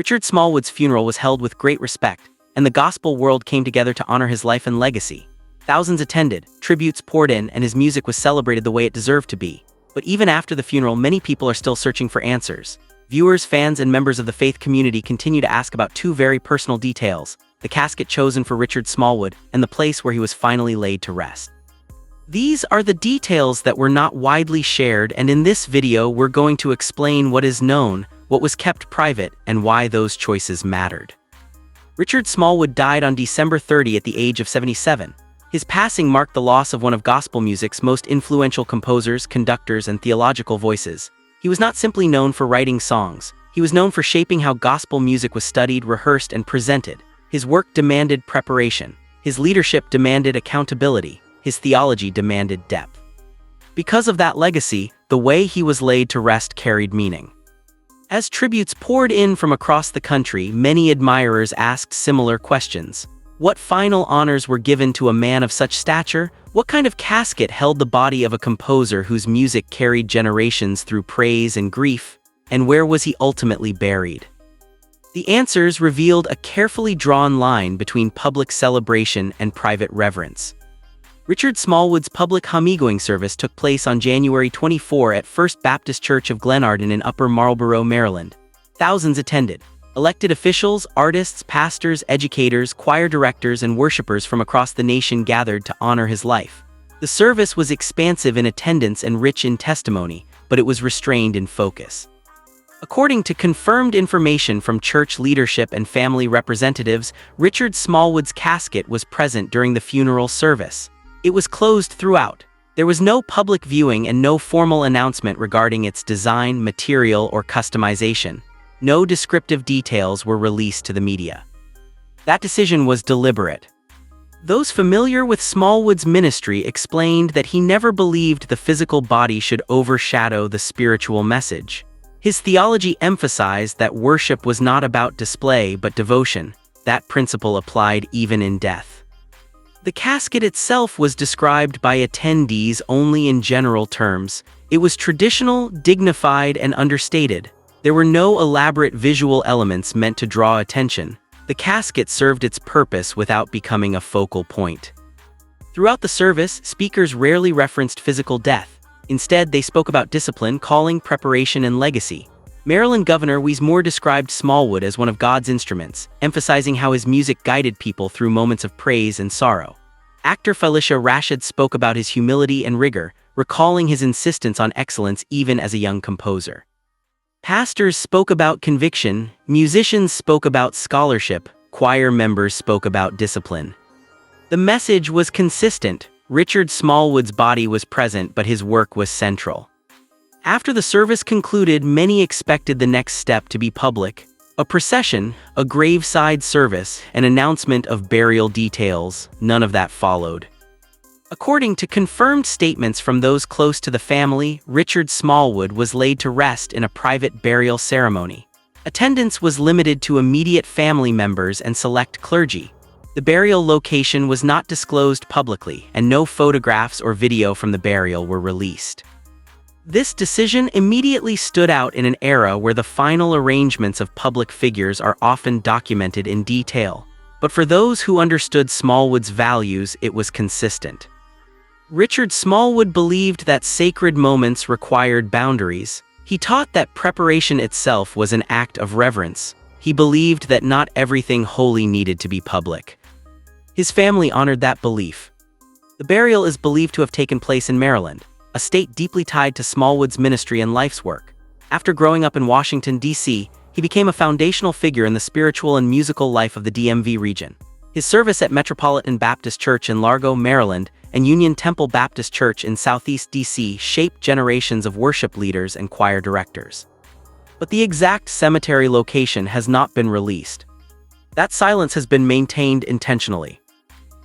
Richard Smallwood's funeral was held with great respect, and the gospel world came together to honor his life and legacy. Thousands attended, tributes poured in, and his music was celebrated the way it deserved to be. But even after the funeral, many people are still searching for answers. Viewers, fans, and members of the faith community continue to ask about two very personal details: the casket chosen for Richard Smallwood and the place where he was finally laid to rest. These are the details that were not widely shared, and in this video we're going to explain what is known, what was kept private, and why those choices mattered. Richard Smallwood died on December 30 at the age of 77. His passing marked the loss of one of gospel music's most influential composers, conductors, and theological voices. He was not simply known for writing songs. He was known for shaping how gospel music was studied, rehearsed, and presented. His work demanded preparation. His leadership demanded accountability. His theology demanded depth. Because of that legacy, the way he was laid to rest carried meaning. As tributes poured in from across the country, many admirers asked similar questions. What final honors were given to a man of such stature? What kind of casket held the body of a composer whose music carried generations through praise and grief? And where was he ultimately buried? The answers revealed a carefully drawn line between public celebration and private reverence. Richard Smallwood's public homegoing service took place on January 24 at First Baptist Church of Glenarden in Upper Marlboro, Maryland. Thousands attended. Elected officials, artists, pastors, educators, choir directors, and worshipers from across the nation gathered to honor his life. The service was expansive in attendance and rich in testimony, but it was restrained in focus. According to confirmed information from church leadership and family representatives, Richard Smallwood's casket was present during the funeral service. It was closed throughout. There was no public viewing and no formal announcement regarding its design, material, or customization. No descriptive details were released to the media. That decision was deliberate. Those familiar with Smallwood's ministry explained that he never believed the physical body should overshadow the spiritual message. His theology emphasized that worship was not about display but devotion. That principle applied even in death. The casket itself was described by attendees only in general terms. It was traditional, dignified, and understated. There were no elaborate visual elements meant to draw attention. The casket served its purpose without becoming a focal point. Throughout the service, speakers rarely referenced physical death. Instead, they spoke about discipline, calling, preparation, and legacy. Maryland Governor Wes Moore described Smallwood as one of God's instruments, emphasizing how his music guided people through moments of praise and sorrow. Actor Phylicia Rashad spoke about his humility and rigor, recalling his insistence on excellence even as a young composer. Pastors spoke about conviction, musicians spoke about scholarship, choir members spoke about discipline. The message was consistent. Richard Smallwood's body was present, but his work was central. After the service concluded, many expected the next step to be public. A procession, a graveside service, an announcement of burial details. None of that followed. According to confirmed statements from those close to the family, Richard Smallwood was laid to rest in a private burial ceremony. Attendance was limited to immediate family members and select clergy. The burial location was not disclosed publicly, and no photographs or video from the burial were released. This decision immediately stood out in an era where the final arrangements of public figures are often documented in detail. But for those who understood Smallwood's values, it was consistent. Richard Smallwood believed that sacred moments required boundaries. He taught that preparation itself was an act of reverence. He believed that not everything holy needed to be public. His family honored that belief. The burial is believed to have taken place in Maryland, a state deeply tied to Smallwood's ministry and life's work. After growing up in Washington, D.C., he became a foundational figure in the spiritual and musical life of the DMV region. His service at Metropolitan Baptist Church in Largo, Maryland, and Union Temple Baptist Church in Southeast D.C. shaped generations of worship leaders and choir directors. But the exact cemetery location has not been released. That silence has been maintained intentionally.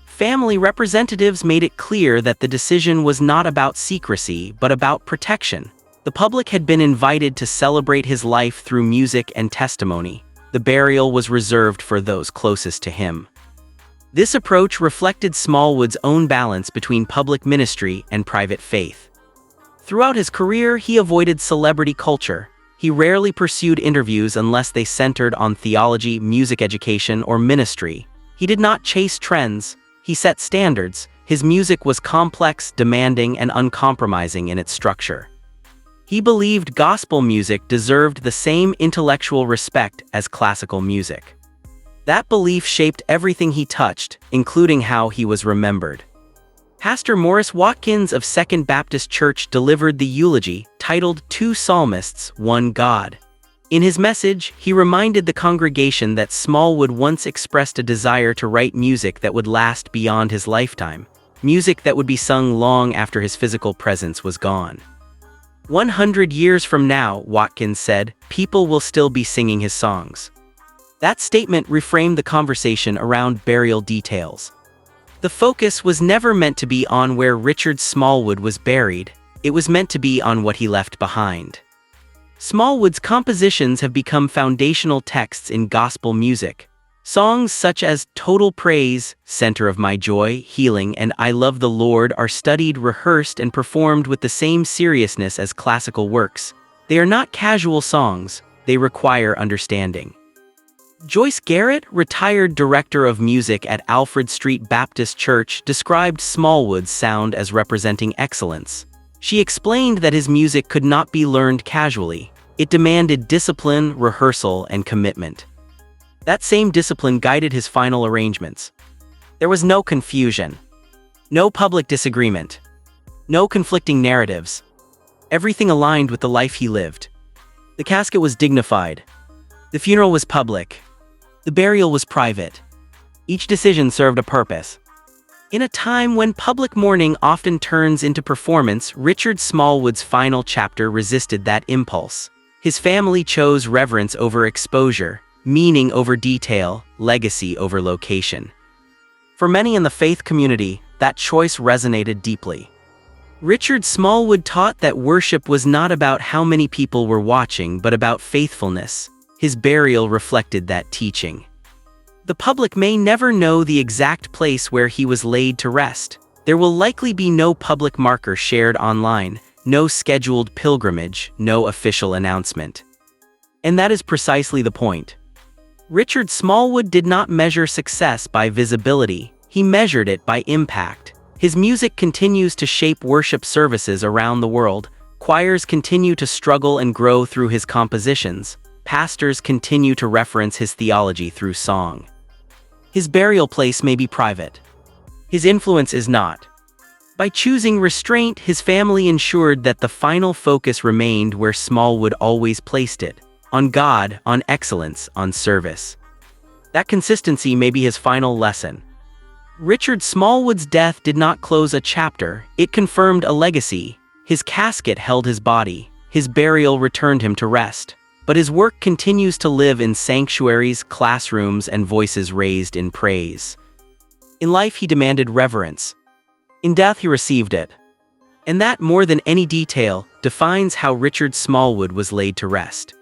Family representatives made it clear that the decision was not about secrecy, but about protection. The public had been invited to celebrate his life through music and testimony. The burial was reserved for those closest to him. This approach reflected Smallwood's own balance between public ministry and private faith. Throughout his career, he avoided celebrity culture. He rarely pursued interviews unless they centered on theology, music education, or ministry. He did not chase trends, he set standards. His music was complex, demanding, and uncompromising in its structure. He believed gospel music deserved the same intellectual respect as classical music. That belief shaped everything he touched, including how he was remembered. Pastor Morris Watkins of Second Baptist Church delivered the eulogy, titled Two Psalmists, One God. In his message, he reminded the congregation that Smallwood once expressed a desire to write music that would last beyond his lifetime, music that would be sung long after his physical presence was gone. 100 years from now, Watkins said, people will still be singing his songs. That statement reframed the conversation around burial details. The focus was never meant to be on where Richard Smallwood was buried, it was meant to be on what he left behind. Smallwood's compositions have become foundational texts in gospel music. Songs such as Total Praise, Center of My Joy, Healing, and I Love the Lord are studied, rehearsed, and performed with the same seriousness as classical works. They are not casual songs, they require understanding. Joyce Garrett, retired director of music at Alfred Street Baptist Church, described Smallwood's sound as representing excellence. She explained that his music could not be learned casually. It demanded discipline, rehearsal, and commitment. That same discipline guided his final arrangements. There was no confusion, no public disagreement, no conflicting narratives. Everything aligned with the life he lived. The casket was dignified. The funeral was public. The burial was private. Each decision served a purpose. In a time when public mourning often turns into performance, Richard Smallwood's final chapter resisted that impulse. His family chose reverence over exposure, meaning over detail, legacy over location. For many in the faith community, that choice resonated deeply. Richard Smallwood taught that worship was not about how many people were watching, but about faithfulness. His burial reflected that teaching. The public may never know the exact place where he was laid to rest. There will likely be no public marker shared online, no scheduled pilgrimage, no official announcement. And that is precisely the point. Richard Smallwood did not measure success by visibility, he measured it by impact. His music continues to shape worship services around the world, choirs continue to struggle and grow through his compositions, pastors continue to reference his theology through song. His burial place may be private. His influence is not. By choosing restraint, his family ensured that the final focus remained where Smallwood always placed it, on God, on excellence, on service. That consistency may be his final lesson. Richard Smallwood's death did not close a chapter, it confirmed a legacy. His casket held his body, his burial returned him to rest. But his work continues to live in sanctuaries, classrooms, and voices raised in praise. In life he demanded reverence. In death he received it. And that, more than any detail, defines how Richard Smallwood was laid to rest.